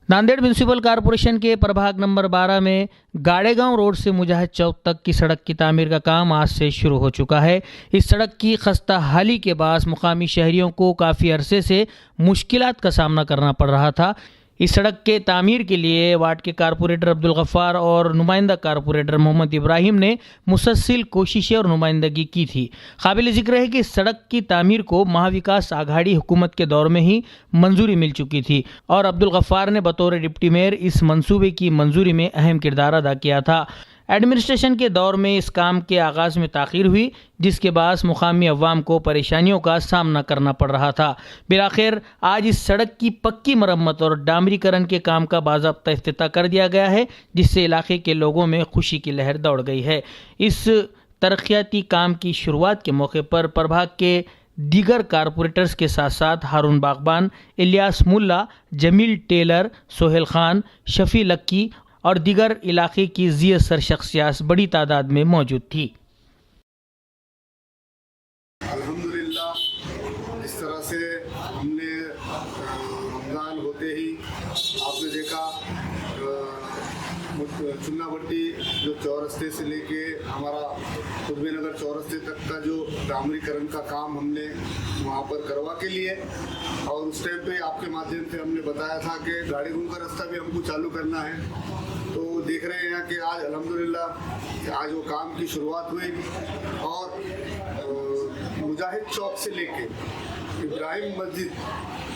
Nanded municipal corporation के प्रभाग number 12 में गाड़ेगांव रोड से मुजाहिद चौक तक की सड़क की तामीर का काम आज से शुरू हो चुका है। इस सड़क की खस्ता हाली के बाद मुकामी शहरियों को काफ़ी अरसे से मुश्किलात का सामना करना पड़ रहा था। इस सड़क के तामीर के लिए वार्ड के कारपोरेटर अब्दुल गफ्फार और नुमाइंदा कारपोरेटर मोहम्मद इब्राहिम ने मुसलसल कोशिशें और नुमाइंदगी की थी। काबिल जिक्र है कि इस सड़क की तामीर को महाविकास आघाड़ी हुकूमत के दौर में ही मंजूरी मिल चुकी थी और अब्दुल गफ्फार ने बतौर डिप्टी मेयर इस मंसूबे की मंजूरी में अहम किरदार अदा किया था। एडमिनिस्ट्रेशन के दौर में इस काम के आगाज़ में ताख़ीर हुई, जिसके बाद मुकामी अवाम को परेशानियों का सामना करना पड़ रहा था। बिलाखिर आज इस सड़क की पक्की मरम्मत और डामरीकरण के काम का बाज़ाब्ता इफ्तिताह कर दिया गया है, जिससे इलाके के लोगों में खुशी की लहर दौड़ गई है। इस तरक्याती काम की शुरुआत के मौके पर प्रभाग के दीगर कारपोरेटर्स के साथ साथ हारून बागबान, इलियास मुल्ला, जमील टेलर, सोहेल खान, शफी लक्की और दीगर इलाके की ज़ियसर शख्सियात बड़ी तादाद में मौजूद थी। अल्हम्दुलिल्लाह, इस तरह से हमने रमज़ान होते ही आपने देखा चुन्नाभट्टी जो चौरस्ते से लेके हमारा कुतुब नगर चौरस्ते तक का जो डामरीकरण का काम हमने वहाँ पर करवा के लिए, और उस टाइम पे आपके माध्यम से हमने बताया था कि गाड़ी घूम का रास्ता भी हमको चालू करना है। तो देख रहे हैं कि आज अल्हम्दुलिल्लाह आज वो काम की शुरुआत हुई और मुजाहिद चौक से लेके इब्राहिम मस्जिद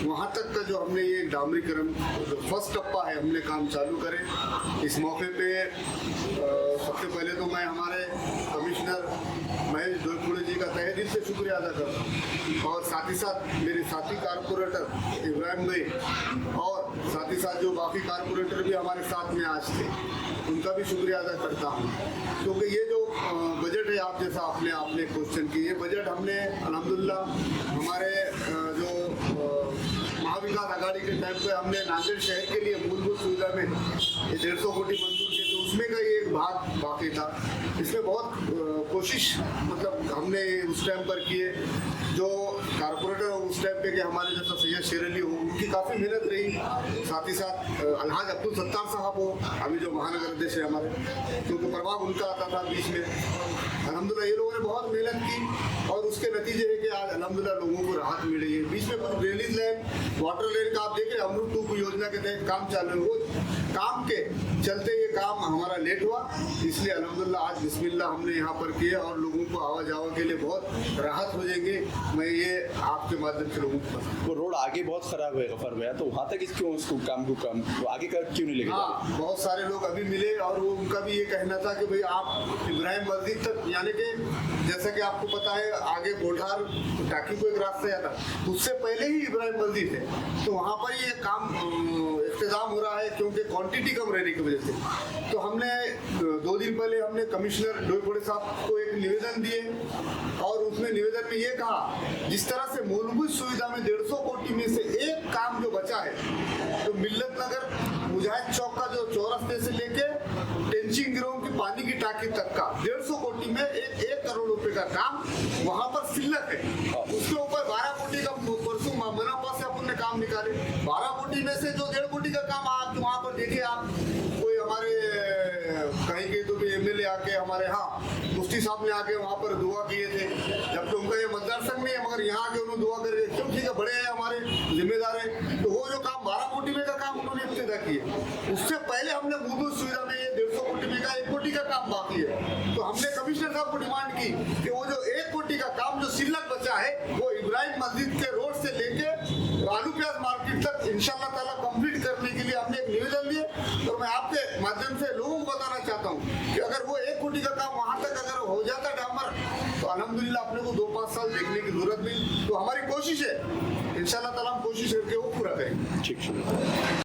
वहाँ तक का जो हमने ये डामरीकरण जो फर्स्ट टप्पा है हमने काम चालू करे। इस मौके पे सबसे पहले तो मैं हमारे कमिश्नर महेश डोईपुड़े जी का तहे दिल से शुक्रिया अदा करता हूँ, और साथ ही साथ मेरे साथी कारपोरेटर इब्राहिम भाई और साथ ही साथ जो बाकी कारपोरेटर भी हमारे साथ में आज थे उनका भी शुक्रिया अदा करता हूँ, क्योंकि ये जो बजट है आप जैसा आपने क्वेश्चन की, ये बजट हमने अल्हम्दुलिल्लाह हमारे जो महाविकास आघाड़ी के टाइम पे हमने नांदेड़ शहर के लिए मूलभूत सुविधा में ये 150 कोटी मंजूर किए, तो उसमें का ये एक भाग बाकी था। इसमें बहुत कोशिश मतलब हमने उस टाइम पर किए, जो कारपोरेटर उस टाइम पे कि हमारे जैसा सैयद शेर अली हो उनकी काफ़ी मेहनत रही, साथ ही साथ अलहाज अब्दुल सत्तार साहब हो अभी जो महानगर अध्यक्ष है हमारे, क्योंकि प्रभाग उनका आता था बीच में। अल्हम्दुलिल्लाह ये लोगों ने बहुत मेहनत की और उसके नतीजे है कि आज अल्हम्दुलिल्लाह लोगों को राहत मिल रही है। बीच में कुछ ड्रेनेज लाइन, वाटर लाइन का आप देख रहे हैं अमृत 2 योजना के तहत काम चालू है, वो काम के चलते ये काम हमारा लेट हुआ, इसलिए अल्हम्दुलिल्लाह आज बिस्मिल्लाह हमने यहाँ पर किया और लोगों को आवा जावा के लिए बहुत राहत हो जाएंगे। मैं ये आपके माध्यम से लोगों को वो रोड आगे बहुत खराब है गफर भैया, तो वहाँ तक इसको काम तो आगे का क्यों नहीं लेके? हाँ, बहुत सारे लोग अभी मिले और वो उनका भी ये कहना था कि भाई आप इब्राहिम मस्जिद तक, यानी कि जैसा कि आपको पता है आगे गोठार टाकी को एक रास्ता आता उससे पहले ही इब्राहिम मस्जिद है, तो वहाँ पर ये काम इंतजाम हो रहा है क्योंकि क्वांटिटी कम रहने की वजह से। तो हमने 2 दिन पहले हमने कमिश्नर डोईपुड़े साहब को एक निवेदन दिए और उसमें निवेदन में ये कहा जिस तरह से मूलभूत सुविधा में 150 कोटी में से एक काम जो बचा है, तो मिल्लत नगर मुजाहिद चौक का जो चौरस्ते से लेके टेंचिंग गिरोह की पानी की टाकी तक का 150 कोटी में 1 करोड़ रुपए का काम वहाँ पर सिल्लक है। उसके ऊपर 12 कोटी का परसों मनापा से अपन ने काम निकाले। 12 कोटी में से जो 1.5 कोटी का काम आप वहाँ पर देखिए, आप कोई हमारे कहीं के तो भी एमएलए आके हमारे मुफ्ती साहब ने आके वहाँ पर दुआ किए थे, जबकि उनका ये मतदार संघ नहीं है, मगर यहाँ आके उन्होंने दुआ करे, क्यों ठीक है बड़े हैं हमारे जिम्मेदार है, तो वो जो काम 12 कोटी में का काम उन्होंने इब्तिदा किया। उससे पहले हमने मूलभूत सुविधा में ये 150 कोटी में का 1 कोटी का काम बाकी है, तो हमने कमिश्नर साहब को डिमांड की कि वो जो 1 कोटी का काम जो सिल्लक बचा है वो इब्राहिम मस्जिद के रोड से लेके आलू प्याज मार्केट तक इंशाल्लाह ताला कंप्लीट करने के लिए हमने एक निवेदन दिए। और मैं आपके माध्यम से लोगों को बताना चाहता हूँ कि अगर वो 1 कोटी का काम वहाँ तक अगर हो जाता डामर, तो अल्हम्दुलिल्लाह अपने को 2-5 साल देखने की जरूरत नहीं। तो हमारी कोशिश है इंशाल्लाह ताला हम कोशिश करके वो पूरा करेंगे। ठीक है।